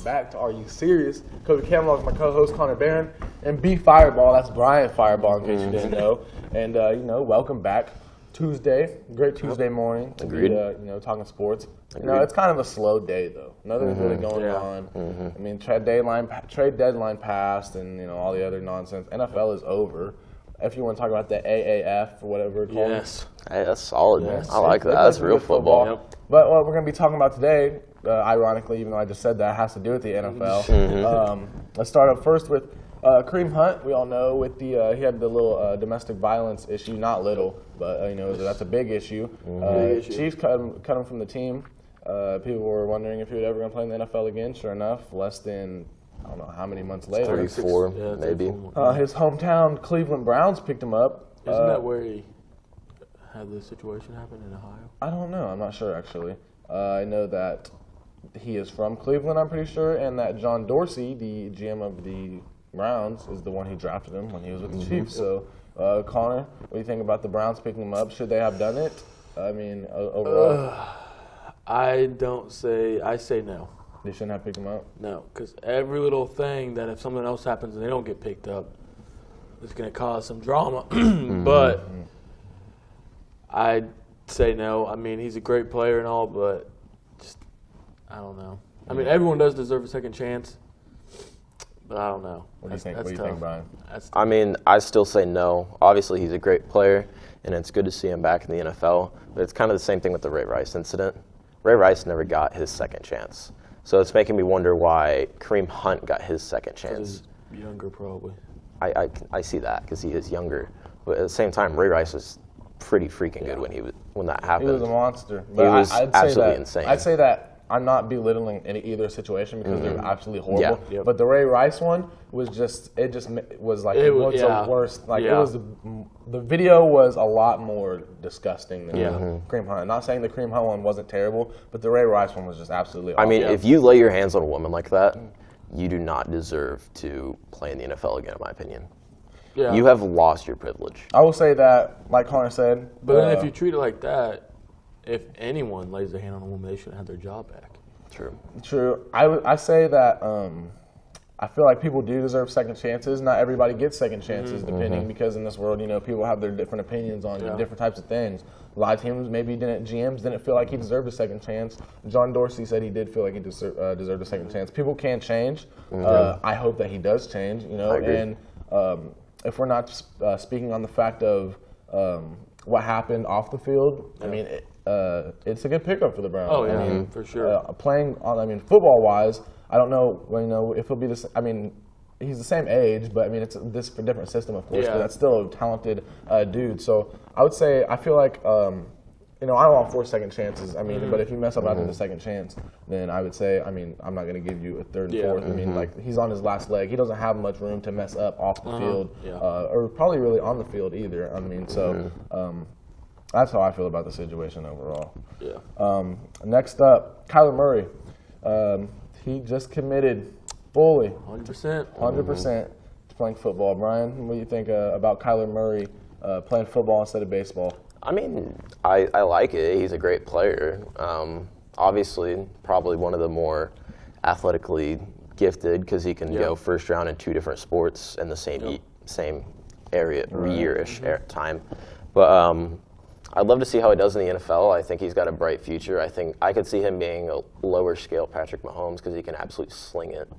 back to Are You Serious? Kobe Camelot is my co-host, Connor Barron, and B Fireball, that's Brian Fireball, in case you didn't know. And, welcome back. Tuesday, great Tuesday morning. Agreed. Talking sports. Agreed. It's kind of a slow day, though. Nothing's really going on. I mean, trade deadline passed and, all the other nonsense. NFL is over. If you want to talk about the AAF or whatever it's called. Yes. Hey, that's solid, man. Yes. I like that. That's real football. Yep. But what we're going to be talking about today, ironically, even though I just said that, has to do with the NFL. Let's start up first with Kareem Hunt. We all know with the he had the little domestic violence issue, not little, but that's a big issue. Chiefs cut him from the team. People were wondering if he was ever going to play in the NFL again. Sure enough, less than I don't know how many months later. 34, maybe. His hometown Cleveland Browns picked him up. Isn't that where he had the situation happen in Ohio? I don't know. I'm not sure, actually. I know that he is from Cleveland, I'm pretty sure, and that John Dorsey, the GM of the Browns, is the one who drafted him when he was with the Chiefs. So, Connor, what do you think about the Browns picking him up? Should they have done it? I mean, overall. I say no. They shouldn't have picked him up? No, because every little thing that if something else happens and they don't get picked up, it's going to cause some drama. But I'd say no. I mean, he's a great player and all, but just, I don't know. I mean, everyone does deserve a second chance, but I don't know. What do you think, Brian? I mean, I still say no. Obviously, he's a great player, and it's good to see him back in the NFL, but it's kind of the same thing with the Ray Rice incident. Ray Rice never got his second chance. So it's making me wonder why Kareem Hunt got his second chance. He's younger, probably. I see that because he is younger. But at the same time, Ray Rice was pretty freaking good when that happened. He was a monster. He was absolutely insane. I'd say that I'm not belittling either situation because they're absolutely horrible. Yeah. But the Ray Rice one was was like the worst. Like it was the video was a lot more disgusting than Kareem Hunt. I'm not saying the Kareem Hunt one wasn't terrible, but the Ray Rice one was just absolutely awful. I mean, if you lay your hands on a woman like that, you do not deserve to play in the NFL again, in my opinion. Yeah. You have lost your privilege. I will say that, like Connor said. But then if you treat it like that, if anyone lays their hand on a woman, they shouldn't have their job back. True. I say that I feel like people do deserve second chances. Not everybody gets second chances, depending, because in this world, people have their different opinions on different types of things. A lot of teams GMs didn't feel like he deserved a second chance. John Dorsey said he did feel like he deserved a second chance. People can change. I hope that he does change, I agree. And if we're not speaking on the fact of what happened off the field, I mean, it's a good pickup for the Browns. Oh, yeah, I mean, for sure. Playing on, football-wise, I don't know, if he'll be this. I mean, he's the same age, but I mean, it's this different system, of course. But that's still a talented dude. So I would say I feel like I want 4 second chances. I mean, but if you mess up after the second chance, then I would say, I'm not going to give you a third and fourth. I mean, like he's on his last leg. He doesn't have much room to mess up off the field, or probably really on the field either. I mean, so. That's how I feel about the situation overall. Yeah. Next up, Kyler Murray. He just committed fully 100% to playing football. Brian, what do you think about Kyler Murray playing football instead of baseball? I mean, I like it. He's a great player. Obviously, probably one of the more athletically gifted because he can go first round in 2 different sports in the same area, year-ish time. But I'd love to see how he does in the NFL. I think he's got a bright future. I think I could see him being a lower scale Patrick Mahomes because he can absolutely sling it.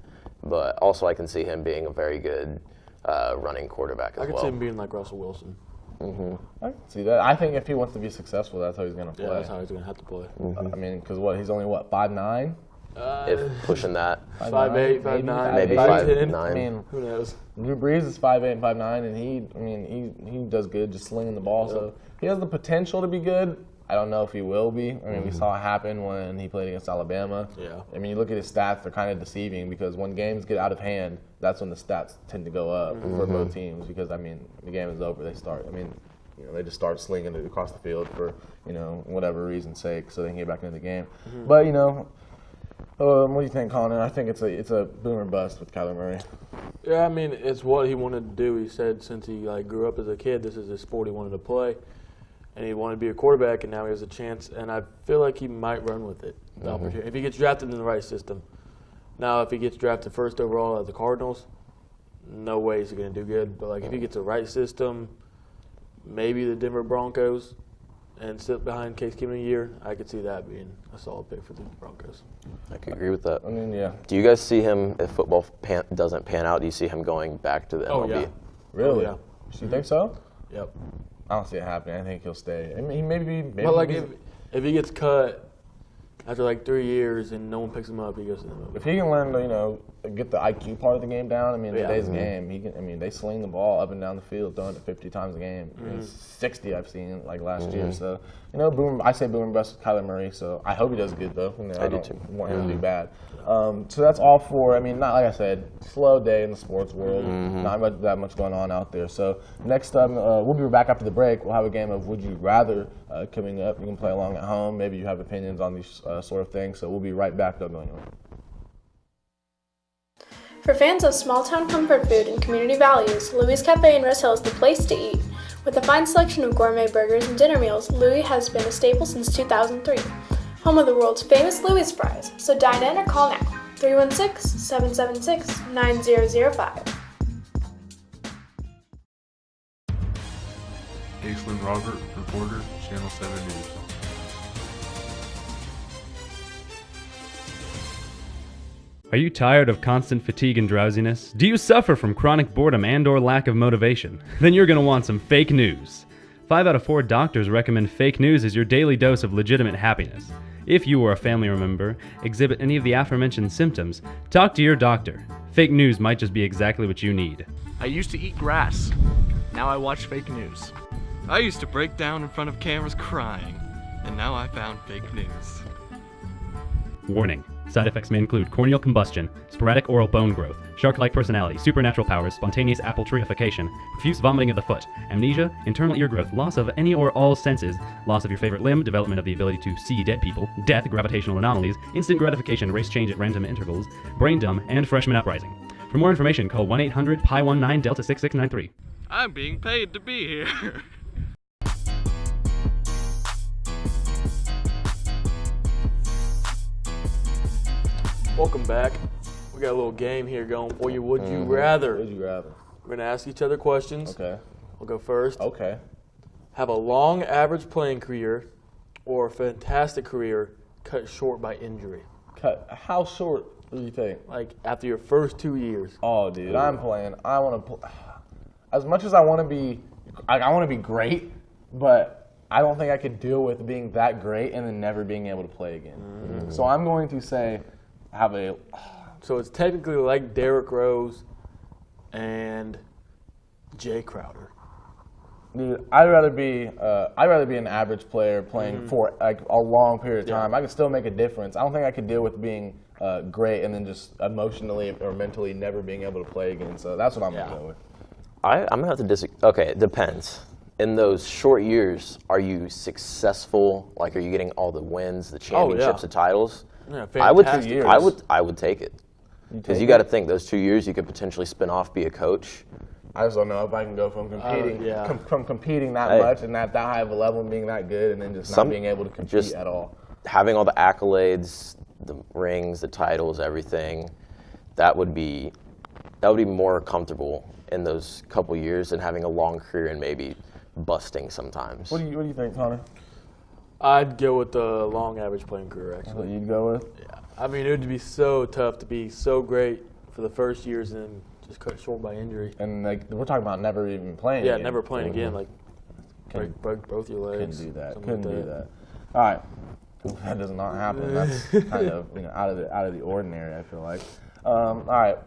But also I can see him being a very good running quarterback as well. I could see him being like Russell Wilson. I can see that. I think if he wants to be successful, that's how he's going to play. Yeah, that's how he's going to have to play. I mean, because he's only 5'9"? If pushing that. 5'8", 5'9", maybe 5'9". I mean, who knows? Drew Brees is 5'8" and 5'9", and he does good just slinging the ball. So he has the potential to be good. I don't know if he will be. I mean, we saw it happen when he played against Alabama. Yeah. I mean, you look at his stats; they're kind of deceiving because when games get out of hand, that's when the stats tend to go up for both teams. Because I mean, the game is over; they start. I mean, they just start slinging it across the field for whatever reason's sake, so they can get back into the game. But what do you think, Connor? I think it's a boom or bust with Kyler Murray. Yeah, I mean, it's what he wanted to do. He said since he grew up as a kid, this is his sport he wanted to play, and he wanted to be a quarterback, and now he has a chance. And I feel like he might run with it, the opportunity, if he gets drafted in the right system. Now, if he gets drafted first overall at the Cardinals, no way he's going to do good. But like if he gets the right system, maybe the Denver Broncos, and sit behind Case Keenum a year, I could see that being a solid pick for the Broncos. I could agree with that. I mean, yeah. Do you guys see him, if football doesn't pan out, do you see him going back to the MLB? Oh, yeah. Really? Oh, yeah. You think so? Yep. I don't see it happening. I think he'll stay. I mean, he maybe But like if he gets cut after like 3 years and no one picks him up, he goes to the MLB. if he can learn to, get the IQ part of the game down, I mean, Yeah. today's game, he can. I mean, they sling the ball up and down the field, throwing it 50 times a game. I mean, 60 I've seen like last year. So, I say boom and bust with Kyler Murray. So I hope he does good though. I do don't too. want him to do bad. So that's all for. I mean, not like I said, slow day in the sports world. Not that much going on out there. So next up, we'll be back after the break. We'll have a game of Would You Rather coming up. You can play along at home. Maybe you have opinions on these sort of things. So we'll be right back. Don't go anywhere. For fans of small-town comfort food and community values, Louis Cafe in Rose Hill is the place to eat. With a fine selection of gourmet burgers and dinner meals, Louis has been a staple since 2003. Home of the world's famous Louis fries, so dine in or call now, 316-776-9005. Aislinn Robert, reporter, Channel 7 News. Are you tired of constant fatigue and drowsiness? Do you suffer from chronic boredom and/or lack of motivation? Then you're going to want some fake news. 5 out of 4 doctors recommend fake news as your daily dose of legitimate happiness. If you or a family member exhibit any of the aforementioned symptoms, talk to your doctor. Fake news might just be exactly what you need. I used to eat grass. Now I watch fake news. I used to break down in front of cameras crying, and now I found fake news. Warning. Side effects may include corneal combustion, sporadic oral bone growth, shark-like personality, supernatural powers, spontaneous apple-triification, profuse vomiting of the foot, amnesia, internal ear growth, loss of any or all senses, loss of your favorite limb, development of the ability to see dead people, death, gravitational anomalies, instant gratification, race change at random intervals, brain dumb, and freshman uprising. For more information, call 1-800-PI19-Delta-6693. I'm being paid to be here. Welcome back. We got a little game here going for you. Would you rather? Would you rather? We're going to ask each other questions. Okay. We'll go first. Okay. Have a long average playing career or a fantastic career cut short by injury? How short do you think? Like after your first 2 years. Oh, dude, I'm playing. I want to. As much as I want to be, I want to be great, but I don't think I could deal with being that great and then never being able to play again. So I'm going to say, have a. So it's technically like Derrick Rose and Jay Crowder. Dude, I'd rather be an average player playing for like a long period of time. I could still make a difference. I don't think I could deal with being great and then just emotionally or mentally never being able to play again. So that's what I'm gonna go with. I'm gonna have to disagree. Okay, it depends. In those short years, are you successful? Like, are you getting all the wins, the championships, the titles? Yeah, I would take it. Because you got to think those 2 years you could potentially spin off, be a coach. I just don't know if I can go from competing from competing that much and at that high of a level and being that good and then just not being able to compete at all. Having all the accolades, the rings, the titles, everything, that would be more comfortable in those couple years than having a long career and maybe busting sometimes. What do you think, Connor? I'd go with the long average playing career, That's actually. what you'd go with? Yeah. I mean, it would be so tough to be so great for the first years and then just cut short by injury. And like we're talking about never even playing. Yeah, again. never playing again. Like break both your legs. Couldn't do that. Couldn't do that. All right, that does not happen. That's kind of out of the ordinary. I feel like. All right,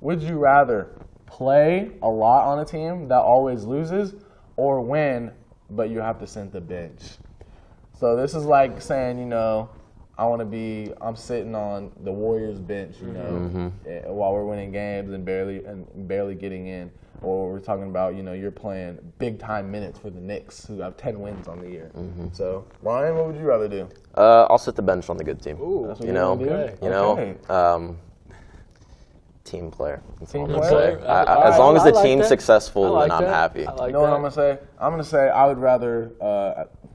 would you rather play a lot on a team that always loses, or win but you have to sit the bench? So this is like saying, I'm sitting on the Warriors bench, while we're winning games and barely getting in. Or we're talking about, you're playing big time minutes for the Knicks, who have 10 wins on the year. So, Ryan, what would you rather do? I'll sit the bench on the good team. Ooh, that's what you wanna do? Okay. Team player. That's all I'm gonna player? say. As long as the team's successful, like then I'm that. happy. I like You know what that. I'm gonna say? I'm gonna say I would rather,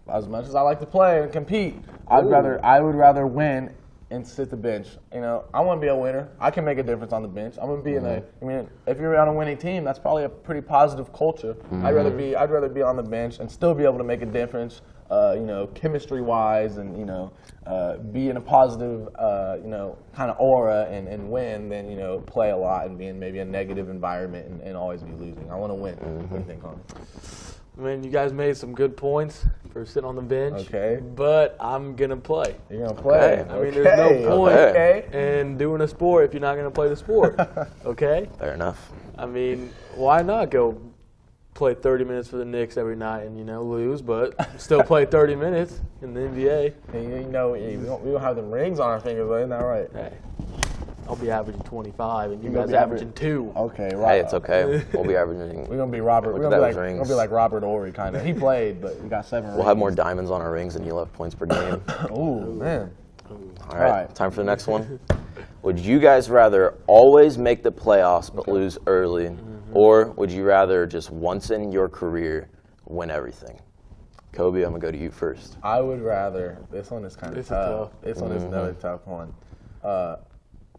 as much as I like to play and compete, I would rather win and sit the bench. You know, I want to be a winner. I can make a difference on the bench. I'm going to be in a. I mean, if you're on a winning team, that's probably a pretty positive culture. I'd rather be on the bench and still be able to make a difference. You know, chemistry-wise, and you know, be in a positive, you know, kind of aura and win than you know play a lot and be in maybe a negative environment and always be losing. I want to win. What do you think, Connor? I mean, you guys made some good points for sitting on the bench. Okay. But I'm going to play. You're going to play. I mean, there's no point in doing a sport if you're not going to play the sport. Okay? Fair enough. I mean, why not go play 30 minutes for the Knicks every night and, you know, lose, but still play 30 minutes in the NBA? And, you know, we don't have them rings on our fingers, isn't that right? Hey, I'll be averaging 25, and you guys averaging 2. Okay, right. Hey, it's okay. We'll be averaging. We're gonna be Robert. We're gonna be like Robert Ory, kind of. He played, but we got 7 rings. We'll have more diamonds on our rings, and you'll have points per game. Ooh, man. All right, time for the next one. Would you guys rather always make the playoffs but lose early, or would you rather just once in your career win everything? Kobe, I'm gonna go to you first. I would rather. This one is kind of tough. This one is another tough one.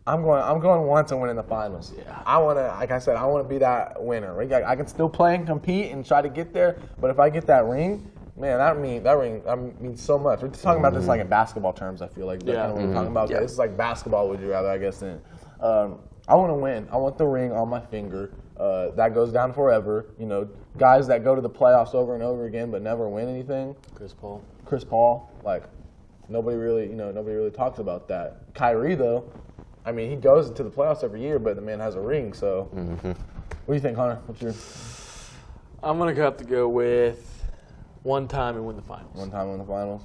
I'm going once and win in the finals. Yeah. I want to, like I said, I want to be that winner. Right? I can still play and compete and try to get there, but if I get that ring, man, that means so much. We're just talking about this like in basketball terms. I feel like that's kind of what we're talking about. Yeah. This is like basketball. Would you rather? I guess then. I want to win. I want the ring on my finger. That goes down forever. You know, guys that go to the playoffs over and over again but never win anything. Chris Paul, like nobody really talks about that. Kyrie though. I mean, he goes to the playoffs every year, but the man has a ring. So, what do you think, Hunter? What's your? I'm gonna have to go with one time and win the finals. One time in the finals.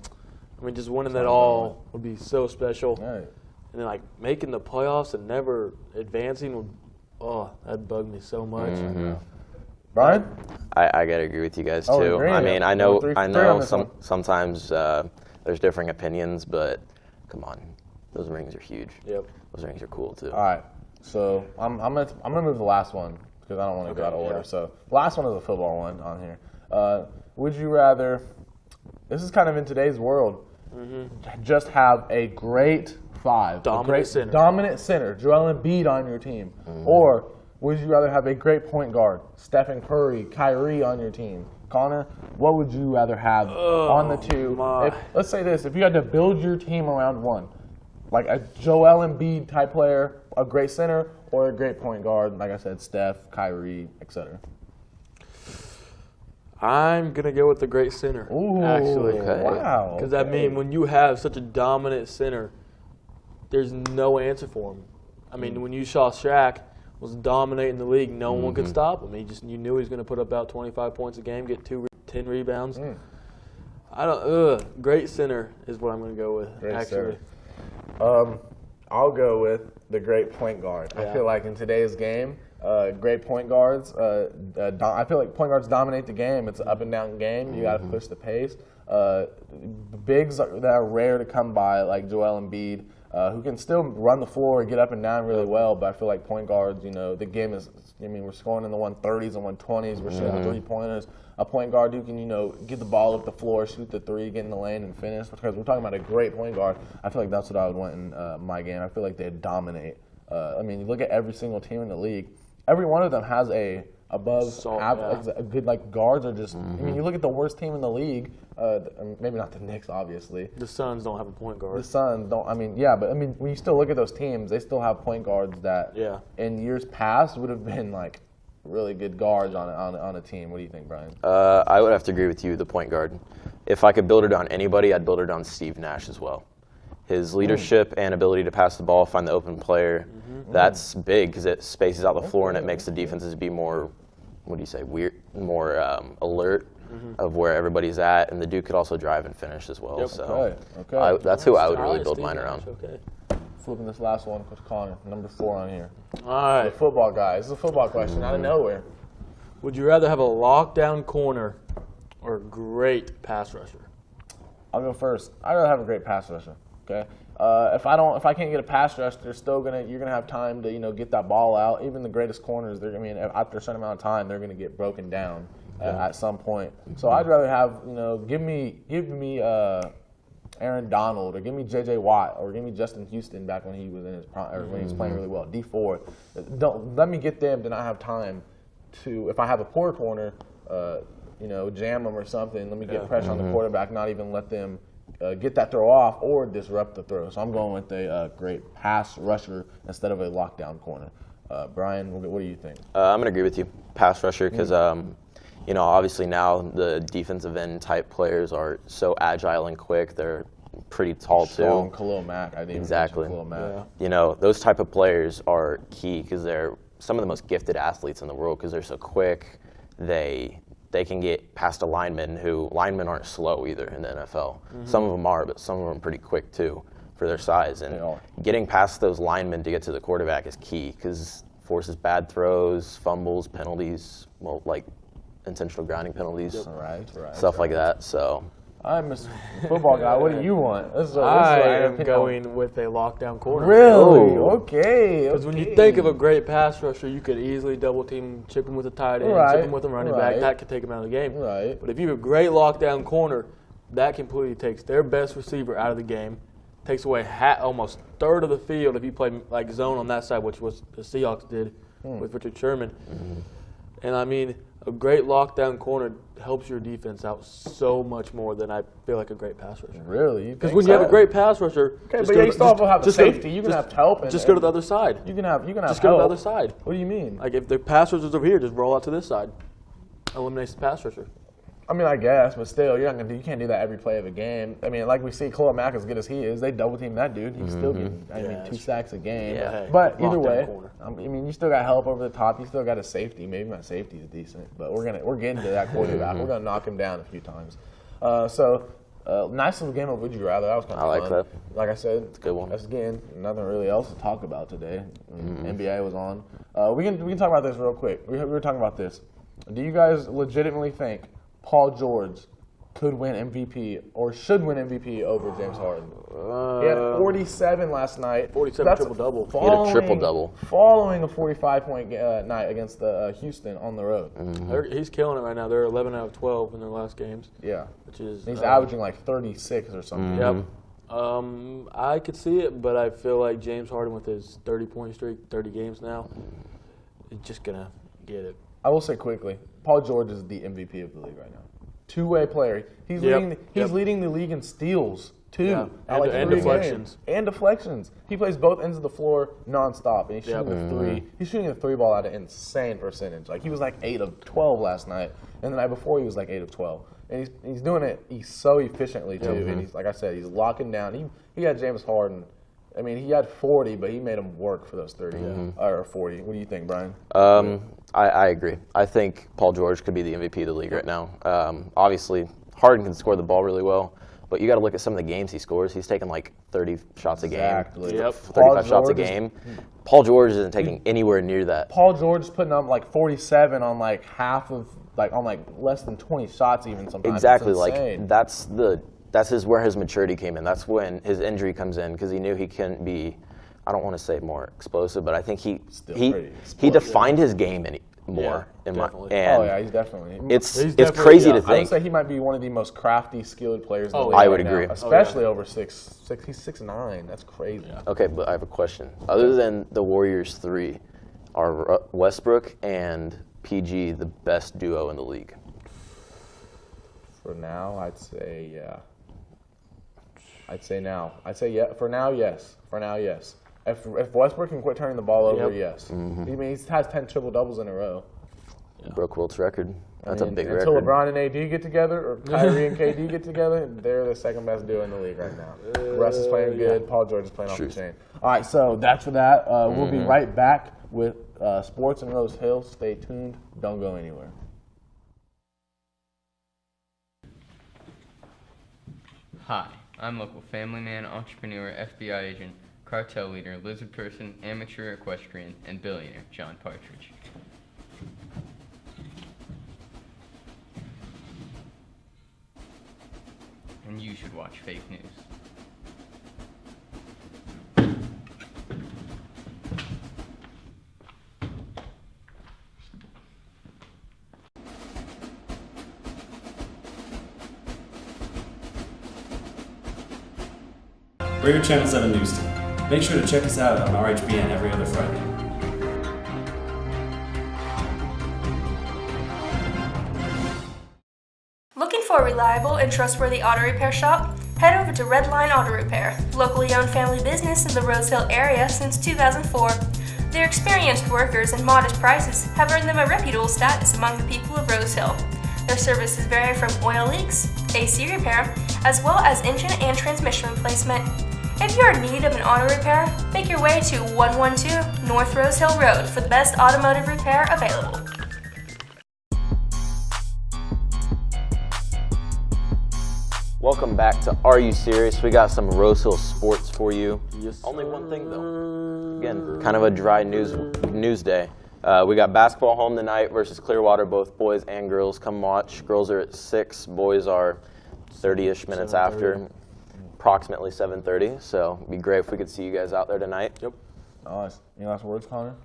I mean, just winning that all would be so special. All right. And then, like, making the playoffs and never advancing would, that'd bug me so much. Brian? I gotta agree with you guys too. Agreeing. I mean, I know on sometimes there's differing opinions, but come on, those rings are huge. Yep. Those rings are cool too. All right. So I'm gonna move the last one because I don't want to go out of order. So the last one is a football one on here. Would you rather? This is kind of in today's world. Just have a great five, dominant center, Joel Embiid on your team, or would you rather have a great point guard, Stephen Curry, Kyrie on your team? Connor, what would you rather have on the two? Let's say this: if you had to build your team around one, like a Joel Embiid type player, a great center, or a great point guard, like I said, Steph, Kyrie, etc. I'm going to go with the great center, actually. Wow. Because, I mean, when you have such a dominant center, there's no answer for him. I mean, when you saw Shaq was dominating the league, no one could stop him. You knew he was going to put up about 25 points a game, get 10 rebounds. Great center is what I'm going to go with, Great actually. Center. I'll go with the great point guard. I feel like in today's game, great point guards. I feel like point guards dominate the game. It's an up and down game. You got to push the pace. Bigs that are rare to come by, like Joel Embiid, who can still run the floor and get up and down really well. But I feel like point guards, the game is. I mean, we're scoring in the 130s and 120s. We're shooting 3-pointers. A point guard who can, get the ball up the floor, shoot the three, get in the lane, and finish. Because we're talking about a great point guard. I feel like that's what I would want in my game. I feel like they'd dominate. I mean, you look at every single team in the league. Every one of them has a above average, a good guards are just. I mean, you look at the worst team in the league. Maybe not the Knicks, obviously. The Suns don't have a point guard. The Suns don't. I mean, yeah, but I mean, when you still look at those teams, they still have point guards that, in years past, would have been like really good guards on a team. What do you think, Brian? I would have to agree with you. The point guard. If I could build it on anybody, I'd build it on Steve Nash as well. His leadership and ability to pass the ball, find the open player, that's big because it spaces out the floor and it makes the defenses be more, more alert of where everybody's at. And the dude could also drive and finish as well. Yep. So Okay. that's who I would really build mine around. Okay. Flipping this last one with Connor, number 4 on here. All right. The football guy. This is a football question out of nowhere. Would you rather have a lockdown corner or a great pass rusher? I'll go first. I'd rather have a great pass rusher. Okay. If I can't get a pass rush, you're gonna have time to get that ball out. Even the greatest corners, after a certain amount of time, they're gonna get broken down at some point. So I'd rather have give me Aaron Donald, or give me J.J. Watt, or give me Justin Houston back when he was in his prime, or when he was playing really well. D4. Don't let me get them to not have time to, if I have a poor corner, jam them or something. Let me get pressure on the quarterback, not even let them get that throw off or disrupt the throw. So I'm going with a great pass rusher instead of a lockdown corner. Brian, what do you think? I'm going to agree with you. Pass rusher because, obviously now the defensive end type players are so agile and quick. They're pretty tall too. Khalil Mack. I didn't Exactly. Khalil Mack. Yeah. Those type of players are key because they're some of the most gifted athletes in the world because they're so quick. They can get past a lineman linemen aren't slow either in the NFL. Some of them are, but some of them are pretty quick too for their size. And getting past those linemen to get to the quarterback is key because forces bad throws, fumbles, penalties, intentional grounding penalties, stuff like that. So I'm a football guy. What do you want? I am going with a lockdown corner. Really? Okay. Because when you think of a great pass rusher, you could easily double team, chip him with a tight end, chip him with a running back. That could take him out of the game. Right. But if you have a great lockdown corner, that completely takes their best receiver out of the game, takes away almost a third of the field if you play like zone on that side, which was the Seahawks did with Richard Sherman. And I mean, a great lockdown corner helps your defense out so much more than I feel like a great pass rusher. Really? Because when you have a great pass rusher, but you still have the safety. You can have help. Just go to the other side. You can have just go to the other side. What do you mean? Like if the pass rusher's over here, just roll out to this side. Eliminates the pass rusher. I mean, I guess, but still, you can't do that every play of a game. I mean, like we see Khalil Mack, as good as he is, they double team that dude. He's still getting, 2 sacks a game. Yeah, but either way, I mean, you still got help over the top. You still got a safety. Maybe my safety is decent, but we're getting to that quarterback. We're gonna knock him down a few times. Nice little game of Would You Rather. That was kind of fun. I like that. Like I said, It's a good one. That's again nothing really else to talk about today. NBA was on. We can talk about this real quick. We were talking about this. Do you guys legitimately think Paul George could win MVP or should win MVP over James Harden? He had 47 last night. 47 triple-double. He had a triple-double. Following a 45-point night against Houston on the road. He's killing it right now. They're 11 out of 12 in their last games. Yeah. Which is he's averaging like 36 or something. Yep. I could see it, but I feel like James Harden with his 30-point streak, 30 games now, is just going to get it. I will say quickly, Paul George is the MVP of the league right now. Two-way player. He's leading the league in steals too. Yeah. And deflections. And deflections. He plays both ends of the floor nonstop, and he's shooting the three. He's shooting the three ball at an insane percentage. Like he was like 8 of 12 last night, and the night before he was like 8 of 12. And he's doing it. He's so efficiently too. And he's like I said, he's locking down. He had James Harden. I mean, he had 40, but he made him work for those 30 or 40. What do you think, Brian? I agree. I think Paul George could be the MVP of the league right now. Obviously, Harden can score the ball really well, but you got to look at some of the games he scores. He's taking like 30 shots a game, 35 shots a game. Paul George isn't taking anywhere near that. Paul George is putting up like 47 on like half of on less than 20 shots even sometimes. Exactly, like that's where his maturity came in. That's when his injury comes in because he knew he couldn't be. I don't want to say more explosive, but I think he defined his game more. He's definitely. It's crazy to think. I would say he might be one of the most crafty, skilled players in the league. I would agree, especially over 6'6". He's 6'9". That's crazy. Yeah. Okay, but I have a question. Other than the Warriors 3, are Westbrook and PG the best duo in the league? For now, I'd say yeah. I'd say yeah. For now, yes. If Westbrook can quit turning the ball over, yes. I mean, he has 10 triple-doubles in a row. Broke Wilt's record. That's a big until record. Until LeBron and AD get together, or Kyrie and KD get together, they're the second best duo in the league right now. Russ is playing good. Paul George is playing off the chain. All right, so that's for that. We'll be right back with Sports in Rose Hill. Stay tuned. Don't go anywhere. Hi, I'm local family man, entrepreneur, FBI agent, cartel leader, lizard person, amateur equestrian, and billionaire John Partridge. And you should watch fake news. We're your Channel 7 news team. Make sure to check us out on RHBN every other Friday. Looking for a reliable and trustworthy auto repair shop? Head over to Redline Auto Repair, locally owned family business in the Rose Hill area since 2004. Their experienced workers and modest prices have earned them a reputable status among the people of Rose Hill. Their services vary from oil leaks, AC repair, as well as engine and transmission replacement. If you're in need of an auto repair, make your way to 112 North Rose Hill Road for the best automotive repair available. Welcome back to Are You Serious? We got some Rose Hill sports for you. Yes, Only one thing though. Again, kind of a dry news day. We got basketball home tonight versus Clearwater, both boys and girls. Come watch. Girls are at 6, boys are 30-ish minutes after, approximately 7:30. So it'd be great if we could see you guys out there tonight. Yep. Nice. Any last words, Connor?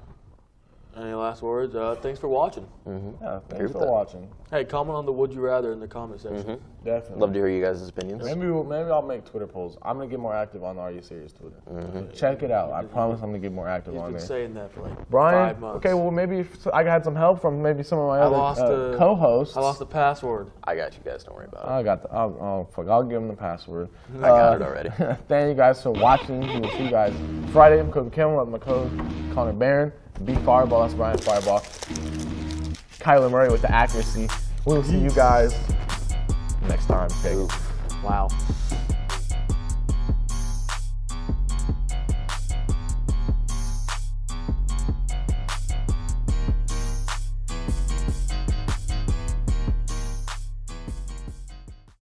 Any last words? Thanks for watching. Yeah, thanks for watching. Hey, comment on the Would You Rather in the comment section. Definitely. Love to hear you guys' opinions. Maybe I'll make Twitter polls. I'm gonna get more active on the Are You Serious Twitter. Check it out. I promise I'm gonna get more active He's on been there. saying that for like Brian, 5 months. okay, well maybe I had some help from maybe some of my other co-hosts. I lost the password. I got you guys. Don't worry about it. I got the. I'll give them the password. I got it already. Thank you guys for watching. We will see you guys Friday. I'm Coach Campbell. I'm my coach Connor Barron. Beat Fireball. That's Brian Fireball. Kyler Murray with the accuracy. We'll see you guys next time. Wow.